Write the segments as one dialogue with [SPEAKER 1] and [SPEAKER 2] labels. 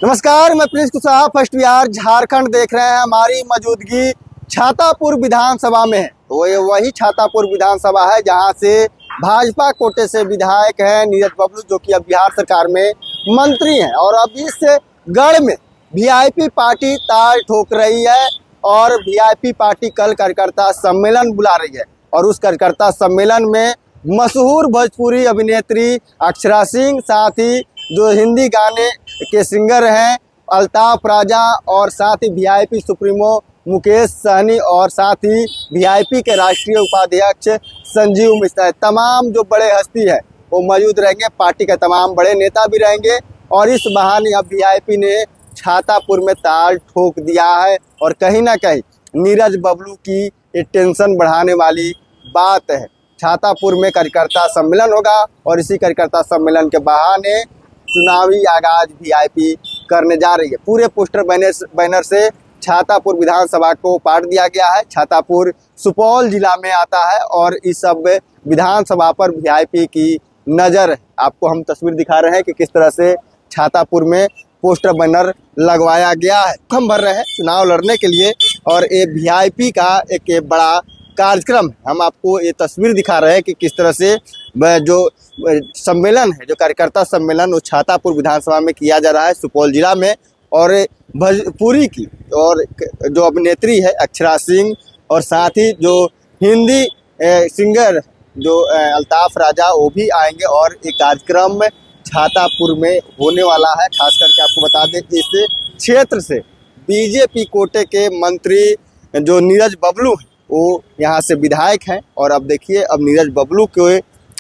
[SPEAKER 1] नमस्कार, मैं Prince Kushwaha first Bihar Jharkhand देख रहे हैं। हमारी मौजूदगी छातापुर विधानसभा में है। तो ये वही छातापुर विधानसभा है जहां से भाजपा कोटे से विधायक है नीरज बबलू, जो कि अब बिहार सरकार में मंत्री हैं। और अब इस गढ़ में वीआईपी पार्टी ताल ठोक रही है और वीआईपी पार्टी कल कार्यकर्ता सम्मेलन बुला रही है। और उस कार्यकर्ता सम्मेलन में मशहूर भोजपुरी अभिनेत्री अक्षरा सिंह, साथ ही जो हिंदी गाने के सिंगर हैं अल्ताफ राजा, और साथ ही वीआईपी सुप्रीमो मुकेश सहनी, और साथ ही वीआईपी के राष्ट्रीय उपाध्यक्ष संजीव मिश्रा, तमाम जो बड़े हस्ती है वो मौजूद रहेंगे। पार्टी के तमाम बड़े नेता भी रहेंगे। और इस बहाने अब वीआईपी ने छातापुर में ताल ठोक दिया है। और कहीं ना कहीं नीरज बबलू की ये टेंशन बढ़ाने वाली बात है। छातापुर में कार्यकर्ता सम्मेलन होगा और इसी कार्यकर्ता सम्मेलन के बहाने चुनावी आगाज वीआईपी करने जा रही है। पूरे पोस्टर बैनर से छातापुर विधानसभा को पाट दिया गया है। छातापुर सुपौल जिला में आता है और इस सब विधानसभा पर वीआईपी की नज़र है। आपको हम तस्वीर दिखा रहे हैं कि किस तरह से छातापुर में पोस्टर बैनर लगवाया गया है। हम भर रहे हैं चुनाव लड़ने के लिए और ये वीआईपी का एक बड़ा कार्यक्रम है। हम आपको ये तस्वीर दिखा रहे हैं कि किस तरह से जो सम्मेलन है, जो कार्यकर्ता सम्मेलन, वो छातापुर विधानसभा में किया जा रहा है सुपौल जिला में। और भोजपुरी की और जो अभिनेत्री है अक्षरा सिंह, और साथ ही जो हिंदी सिंगर जो अल्ताफ राजा, वो भी आएंगे। और एक कार्यक्रम छातापुर में होने वाला है। खास करके आपको बता दें कि इस क्षेत्र से बीजेपी कोटे के मंत्री जो नीरज बबलू हैं वो यहाँ से विधायक हैं। और अब देखिए, अब नीरज बबलू के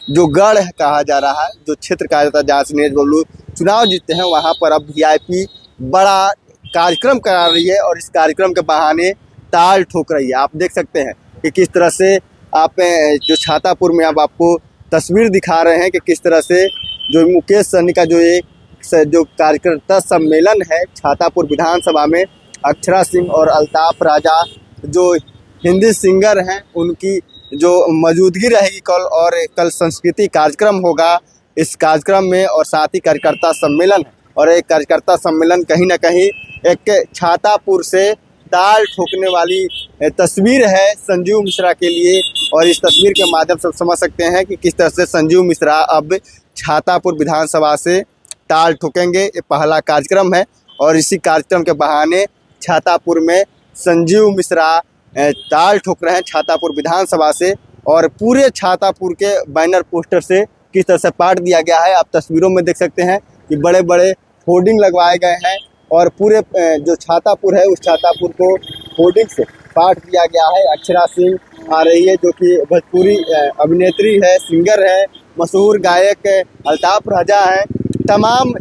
[SPEAKER 1] जो गढ़ कहा जा रहा है, जो क्षेत्र कहा जाता है जहाँ से नीरज बबलू चुनाव जीतते हैं, वहाँ पर अब वीआईपी बड़ा कार्यक्रम करा रही है। और इस कार्यक्रम के बहाने ताल ठोक रही है। आप देख सकते हैं कि किस तरह से आप जो छातापुर में अब आपको तस्वीर दिखा रहे हैं कि किस तरह से जो मुकेश सहनी का जो कार्यकर्ता सम्मेलन है छातापुर विधानसभा में, अक्षरा सिंह और अल्ताफ राजा जो हिंदी सिंगर हैं, उनकी जो मौजूदगी रहेगी कल। और कल संस्कृति कार्यक्रम होगा इस कार्यक्रम में, और साथ ही कार्यकर्ता सम्मेलन है। और एक कार्यकर्ता सम्मेलन कहीं ना कहीं एक छातापुर से ताल ठोकने वाली तस्वीर है संजीव मिश्रा के लिए। और इस तस्वीर के माध्यम से समझ सकते हैं कि किस तरह से संजीव मिश्रा अब छातापुर विधानसभा से ताल ठोकेंगे। ये पहला कार्यक्रम है और इसी कार्यक्रम के बहाने छातापुर में संजीव मिश्रा ताल ठोक रहे हैं छातापुर विधानसभा से। और पूरे छातापुर के बैनर पोस्टर से किस तरह से पाट दिया गया है, आप तस्वीरों में देख सकते हैं कि बड़े बड़े होर्डिंग लगवाए गए हैं। और पूरे जो छातापुर है उस छातापुर को होर्डिंग से पाट दिया गया है। अक्षरा सिंह आ रही है जो कि भोजपुरी अभिनेत्री है, सिंगर है, मशहूर गायक अल्ताफ राजा है, तमाम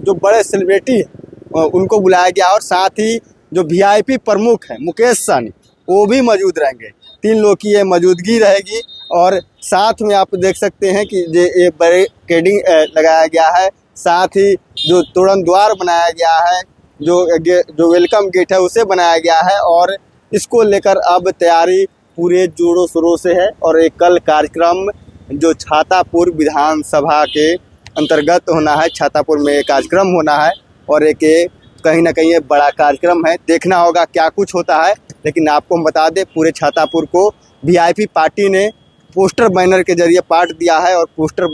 [SPEAKER 1] जो बड़े सेलिब्रिटी हैं उनको बुलाया गया। और साथ ही जो वीआईपी प्रमुख हैं मुकेश सहनी, वो भी मौजूद रहेंगे। 3 लोग की ये मौजूदगी रहेगी। और साथ में आप देख सकते हैं कि ये बैरिकेडिंग लगाया गया है। साथ ही जो तोरण द्वार बनाया गया है, जो वेलकम गेट है उसे बनाया गया है। और इसको लेकर अब तैयारी पूरे जोरों शोरों से है। और एक कल कार्यक्रम जो छातापुर विधानसभा के अंतर्गत होना है, छातापुर में एक कार्यक्रम होना है। और एक कहीं ना कहीं ये बड़ा कार्यक्रम है, देखना होगा क्या कुछ होता है। लेकिन आपको हम बता दें, पूरे छातापुर को वीआईपी पार्टी ने पोस्टर बैनर के जरिए पाट दिया है। और पोस्टर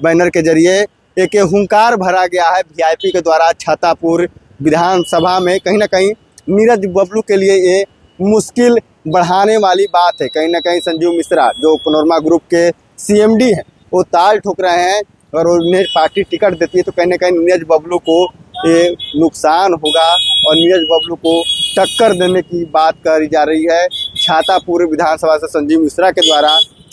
[SPEAKER 1] बैनर के जरिए एक हुंकार भरा गया है वीआईपी के द्वारा छातापुर विधानसभा में। कहीं ना कहीं नीरज बबलू के लिए ये मुश्किल बढ़ाने वाली बात है। कहीं ना कहीं संजीव मिश्रा जो पनोरमा ग्रुप के सीएमडी हैं, वो ताल ठोक रहे हैं। और उन्हें पार्टी टिकट देती है तो कहीं ना कहीं नीरज बबलू को ये नुकसान होगा और नीरज बबलू को टक्कर देने की बात करी जा रही है छातापुर विधानसभा से संजीव मिश्रा के द्वारा।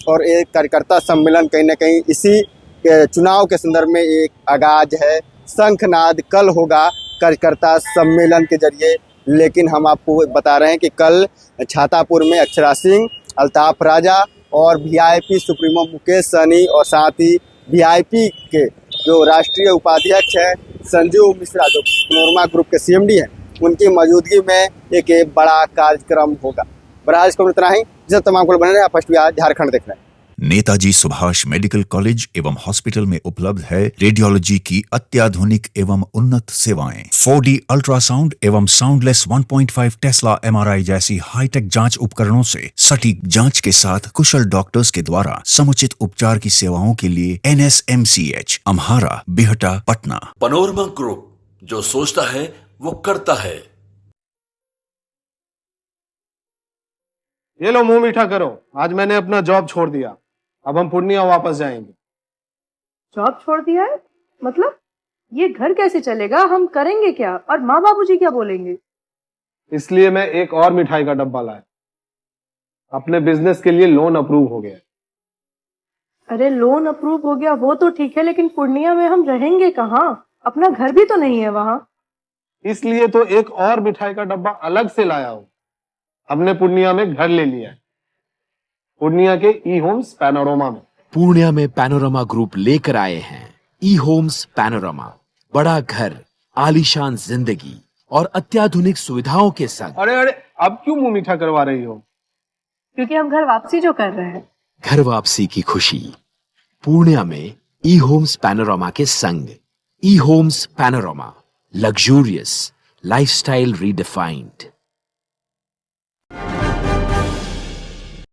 [SPEAKER 1] और एक कार्यकर्ता सम्मेलन कहीं ना कहीं इसी चुनाव के संदर्भ में एक आगाज है। शंखनाद कल होगा कार्यकर्ता सम्मेलन के जरिए। लेकिन हम आपको बता रहे हैं कि कल छातापुर में अक्षरा सिंह, अल्ताफ राजा और वीआईपी सुप्रीमो मुकेश सहनी, और साथ ही वीआईपी के जो राष्ट्रीय उपाध्यक्ष हैं संजीव मिश्रा जो पनोरमा ग्रुप के सीएमडी हैं, उनकी मौजूदगी में एक बड़ा कार्यक्रम होगा। बहरहाल इसको इतना ही, जिस तमाम को बने रहे, आप फर्स्ट बिहार झारखंड देख रहे हैं।
[SPEAKER 2] नेताजी सुभाष मेडिकल कॉलेज एवं हॉस्पिटल में उपलब्ध है रेडियोलॉजी की अत्याधुनिक एवं उन्नत सेवाएं। 4D अल्ट्रासाउंड एवं साउंडलेस 1.5 टेस्ला एमआरआई जैसी हाईटेक जांच उपकरणों से सटीक जांच के साथ कुशल डॉक्टर्स के द्वारा समुचित उपचार की सेवाओं के लिए NSMCH, Amhara, Bihta, Patna.
[SPEAKER 3] Panorama group, जो सोचता है वो करता है।
[SPEAKER 4] ये लो मुंह मीठा करो, आज मैंने अपना जॉब छोड़ दिया। अब हम पूर्णिया वापस जाएंगे।
[SPEAKER 5] जॉब छोड़ दिया है? मतलब ये घर कैसे चलेगा? हम करेंगे क्या? और माँ बाबूजी क्या बोलेंगे?
[SPEAKER 4] इसलिए मैं एक और मिठाई का डब्बा लाया। अपने बिजनेस के लिए लोन अप्रूव हो गया।
[SPEAKER 5] अरे लोन अप्रूव हो गया वो तो ठीक है, लेकिन पूर्णिया में हम रहेंगे कहाँ? अपना घर भी तो नहीं है वहाँ।
[SPEAKER 4] इसलिए तो एक और मिठाई का डब्बा अलग से लाया हूँ। हमने पूर्णिया में घर ले लिया है, पूर्णिया के ई होम्स पैनोरमा में।
[SPEAKER 6] पूर्णिया में पैनोरमा ग्रुप लेकर आए हैं ई होम्स पैनोरमा। बड़ा घर, आलीशान जिंदगी और अत्याधुनिक सुविधाओं के संग।
[SPEAKER 4] अरे अरे, अब क्यों मुंह मीठा करवा रही हो?
[SPEAKER 5] क्योंकि हम घर वापसी जो कर रहे हैं।
[SPEAKER 6] घर वापसी की खुशी पूर्णिया में ई होम्स पैनोरमा के संग। E homes Panorama, luxurious lifestyle redefined.